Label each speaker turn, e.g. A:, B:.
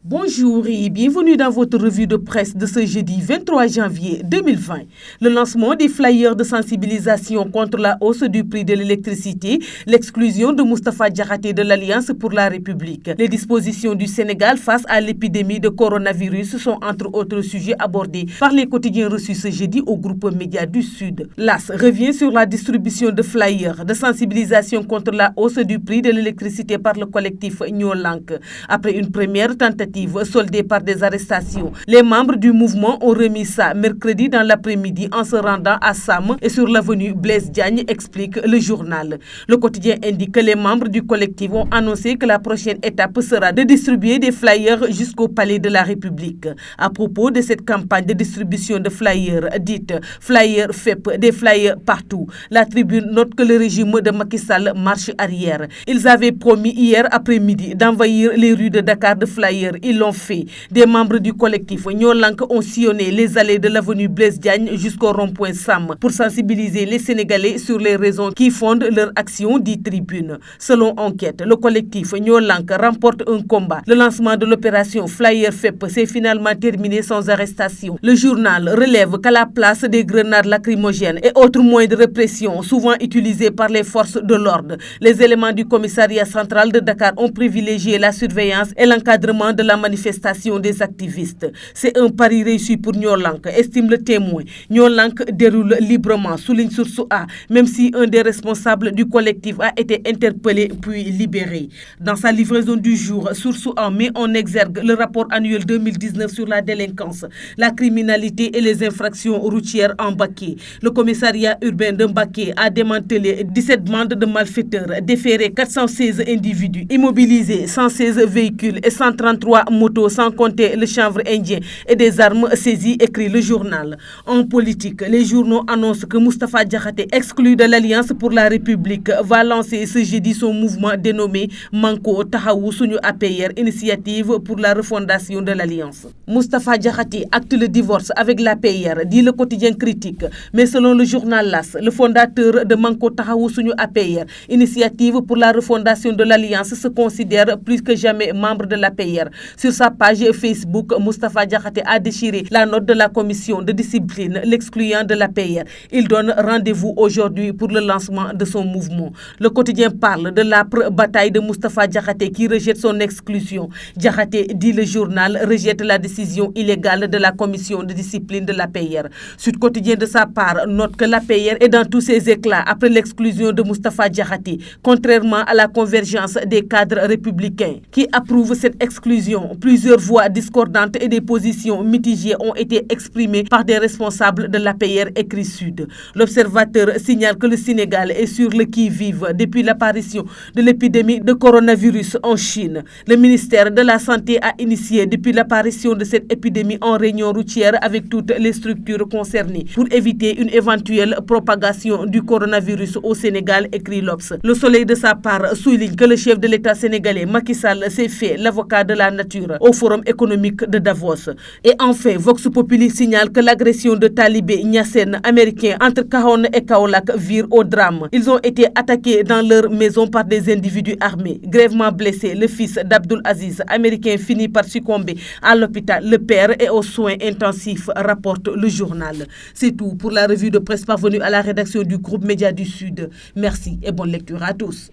A: Bonjour et bienvenue dans votre revue de presse de ce jeudi 23 janvier 2020. Le lancement des flyers de sensibilisation contre la hausse du prix de l'électricité, l'exclusion de Moustapha Diakhaté de l'Alliance pour la République. Les dispositions du Sénégal face à l'épidémie de coronavirus sont entre autres sujets abordés par les quotidiens reçus ce jeudi au groupe Média du Sud. L'AS revient sur la distribution de flyers de sensibilisation contre la hausse du prix de l'électricité par le collectif Ñoo Lank. Après une première tentative soldée par des arrestations, les membres du mouvement ont remis ça mercredi dans l'après-midi en se rendant à Sam et sur l'avenue Blaise Diagne, explique le journal. Le quotidien indique que les membres du collectif ont annoncé que la prochaine étape sera de distribuer des flyers jusqu'au palais de la République. À propos de cette campagne de distribution de flyers dite Flyer FEP, des flyers partout, la Tribune note que le régime de Macky Sall marche arrière. Ils avaient promis hier après-midi d'envahir les rues de Dakar de flyers. Ils l'ont fait. Des membres du collectif Ñoo Lank ont sillonné les allées de l'avenue Blaise Diagne jusqu'au rond-point Sam pour sensibiliser les Sénégalais sur les raisons qui fondent leur action, dit Tribune. Selon enquête, le collectif Ñoo Lank remporte un combat. Le lancement de l'opération Flyer FEP s'est finalement terminé sans arrestation. Le journal relève qu'à la place des grenades lacrymogènes et autres moyens de répression souvent utilisés par les forces de l'ordre, les éléments du commissariat central de Dakar ont privilégié la surveillance et l'encadrement de la manifestation des activistes. C'est un pari réussi pour Ñoo Lank, estime le Témoin. Ñoo Lank déroule librement, souligne Source A, même si un des responsables du collectif a été interpellé puis libéré. Dans sa livraison du jour, Source A met en exergue le rapport annuel 2019 sur la délinquance, la criminalité et les infractions routières en Mbacké. Le commissariat urbain de Mbacké a démantelé 17 bandes de malfaiteurs, déféré 416 individus, immobilisé 116 véhicules et 133 motos, sans compter le chanvre indien et des armes saisies, écrit le journal. En politique, les journaux annoncent que Moustapha Diakhaté, exclu de l'Alliance pour la République, va lancer ce jeudi son mouvement dénommé Manko Taxawu Suñu APR, initiative pour la refondation de l'Alliance. Moustapha Diakhaté acte le divorce avec l'APR, dit le quotidien Critique. Mais selon le journal LAS, le fondateur de Manko Taxawu Suñu APR, initiative pour la refondation de l'Alliance, se considère plus que jamais membre de l'APR. Sur sa page Facebook, Moustapha Diakhaté a déchiré la note de la commission de discipline, l'excluant de l'APR. Il donne rendez-vous aujourd'hui pour le lancement de son mouvement. Le quotidien parle de l'âpre bataille de Moustapha Diakhaté qui rejette son exclusion. Diakhaté, dit le journal, rejette la décision illégale de la commission de discipline de l'APR. Sud Quotidien, de sa part, note que l'APR est dans tous ses éclats après l'exclusion de Moustapha Diakhaté, contrairement à la convergence des cadres républicains qui approuvent cette exclusion. Plusieurs voix discordantes et des positions mitigées ont été exprimées par des responsables de l'APR, écrit Sud. L'Observateur signale que le Sénégal est sur le qui-vive depuis l'apparition de l'épidémie de coronavirus en Chine. Le ministère de la Santé a initié depuis l'apparition de cette épidémie en réunion routière avec toutes les structures concernées pour éviter une éventuelle propagation du coronavirus au Sénégal, écrit l'Obs. Le Soleil, de sa part, souligne que le chef de l'État sénégalais, Macky Sall, s'est fait l'avocat de la nature au Forum économique de Davos. Et enfin, Vox Populi signale que l'agression de talibés Niassène américains entre Kahone et Kaolack vire au drame. Ils ont été attaqués dans leur maison par des individus armés. Grièvement blessé, le fils d'Abdul Aziz, américain, finit par succomber à l'hôpital. Le père est aux soins intensifs, rapporte le journal. C'est tout pour la revue de presse parvenue à la rédaction du groupe Média du Sud. Merci et bonne lecture à tous.